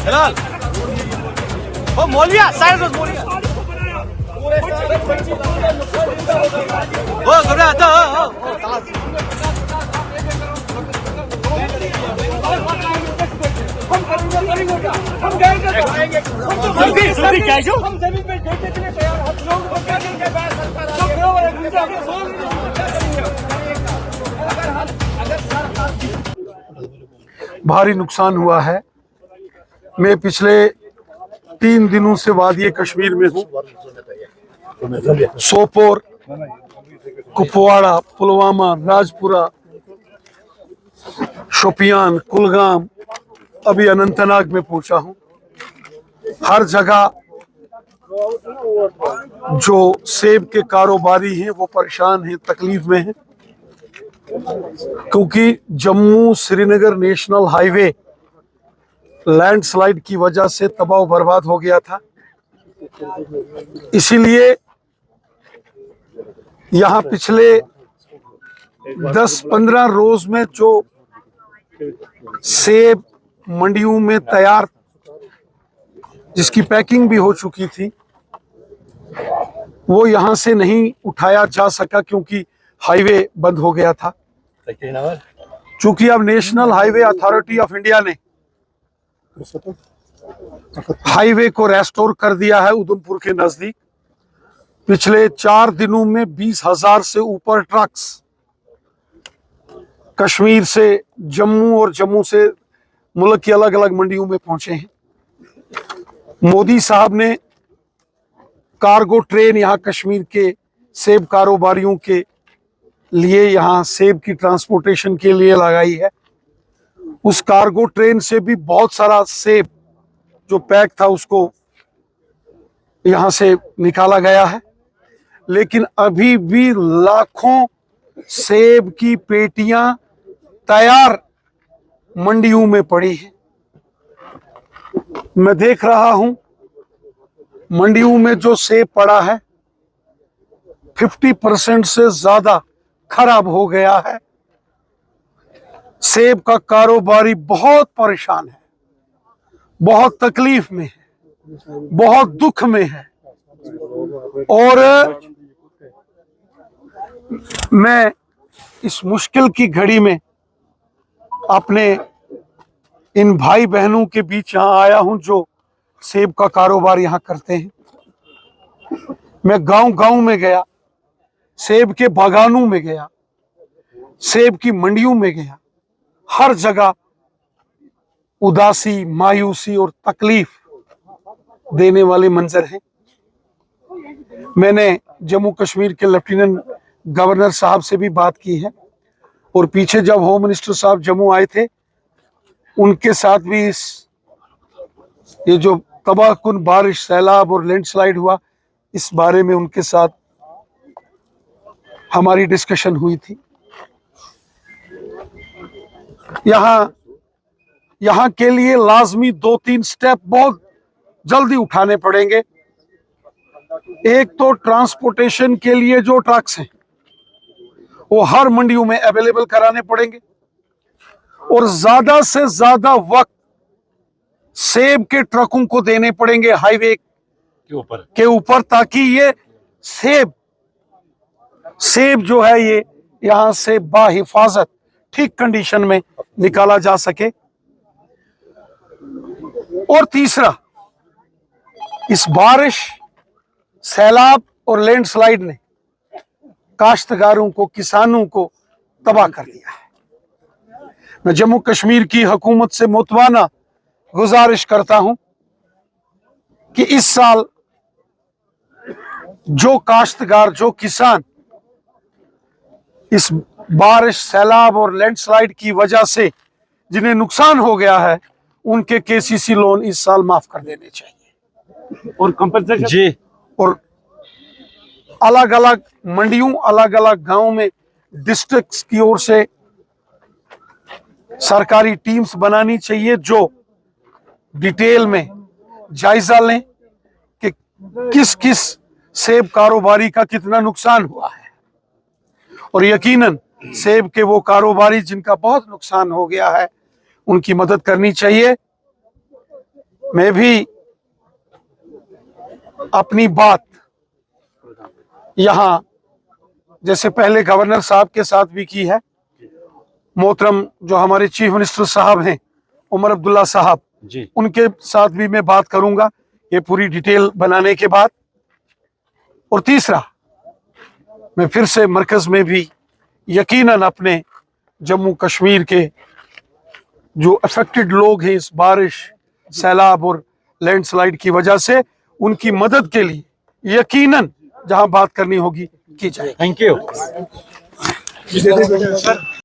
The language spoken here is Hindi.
हिलाल ओ मौलिया साइड से मौलिया ओ घबरा आता हम जाएंगे जल्दी क्या जो हम जमीन पे देखने के लिए तैयार हैं लोग को क्या देंगे भारी नुकसान हुआ है। मैं पिछले 3 दिनों से वादी कश्मीर में हूँ। सोपोर, कुपवाड़ा, पुलवामा, राजपुरा, शोपियान, कुलगाम, अभी अनंतनाग में पहुंचा हूँ। हर जगह जो सेब के कारोबारी हैं वो परेशान हैं, तकलीफ में हैं, क्योंकि Jammu Srinagar national highway landslide की वजह से तबाह बर्बाद हो गया था। इसीलिए यहाँ पिछले 10-15 रोज में जो सेब मंडियों में तैयार, जिसकी पैकिंग भी हो चुकी थी, वो यहाँ से नहीं उठाया जा सका क्योंकि हाईवे बंद हो गया था। चूंकि अब national highway authority of India ने हाईवे को रेस्टोर कर दिया है उधमपुर के नजदीक। पिछले 4 दिनों में 20,000 से ऊपर ट्रक्स कश्मीर से जम्मू और जम्मू से मुल्क की अलग अलग मंडियों में पहुंचे हैं। मोदी साहब ने कार्गो ट्रेन यहाँ कश्मीर के सेब कारोबारियों के लिए यहाँ सेब की ट्रांसपोर्टेशन के लिए लगाई है। उस कार्गो ट्रेन से भी बहुत सारा सेब जो पैक था उसको यहाँ से निकाला गया है, लेकिन अभी भी लाखों सेब की पेटियां तैयार मंडियों में पड़ी हैं। मैं देख रहा हूं मंडियों में जो सेब पड़ा है 50% से ज्यादा खराब हो गया है। सेब का कारोबारी बहुत परेशान है, बहुत तकलीफ में है, बहुत दुख में है। और मैं इस मुश्किल की घड़ी में अपने इन भाई बहनों के बीच यहाँ आया हूं जो सेब का कारोबार यहाँ करते हैं। मैं गांव-गांव में गया, सेब के बागानों में गया, सेब की मंडियों में गया। हर जगह उदासी, मायूसी और तकलीफ देने वाले मंजर हैं। मैंने जम्मू कश्मीर के लेफ्टिनेंट गवर्नर साहब से भी बात की है और पीछे जब होम मिनिस्टर साहब जम्मू आए थे उनके साथ भी ये जो तबाहकुन बारिश, सैलाब और लैंडस्लाइड हुआ, इस बारे में उनके साथ हमारी डिस्कशन हुई थी। यहाँ के लिए लाजमी 2-3 स्टेप बहुत जल्दी उठाने पड़ेंगे। एक तो ट्रांसपोर्टेशन के लिए जो ट्रक्स हैं वो हर मंडियों में अवेलेबल कराने पड़ेंगे और ज्यादा से ज्यादा वक्त सेब के ट्रकों को देने पड़ेंगे हाईवे के ऊपर ताकि ये सेब जो है ये यहां से बाहिफाजत ठीक कंडीशन में निकाला जा सके। और तीसरा, इस बारिश, सैलाब और लैंडस्लाइड ने काश्तकारों को, किसानों को तबाह कर दिया है। मैं जम्मू कश्मीर की हुकूमत से मुतवाना गुजारिश करता हूं कि इस साल जो काश्तकार, जो किसान इस बारिश, सैलाब और लैंडस्लाइड की वजह से जिन्हें नुकसान हो गया है, उनके केसीसी लोन इस साल माफ कर देने चाहिए और कंपनसेशन जी। और अलग अलग मंडियों, अलग अलग गांव में डिस्ट्रिक्ट्स की ओर से सरकारी टीम्स बनानी चाहिए जो डिटेल में जायजा लें कि किस किस सेब कारोबारी का कितना नुकसान हुआ है। और यकीनन सेब के वो कारोबारी जिनका बहुत नुकसान हो गया है, उनकी मदद करनी चाहिए। मैं भी अपनी बात यहाँ जैसे पहले गवर्नर साहब के साथ भी की है, मोहतरम जो हमारे चीफ मिनिस्टर साहब हैं उमर अब्दुल्ला साहब जी, उनके साथ भी मैं बात करूंगा ये पूरी डिटेल बनाने के बाद। और तीसरा, मैं फिर से मरकज में भी यकीनन अपने जम्मू कश्मीर के जो अफेक्टेड लोग हैं इस बारिश, सैलाब और लैंडस्लाइड की वजह से, उनकी मदद के लिए यकीनन जहां बात करनी होगी की जाए। Thank you.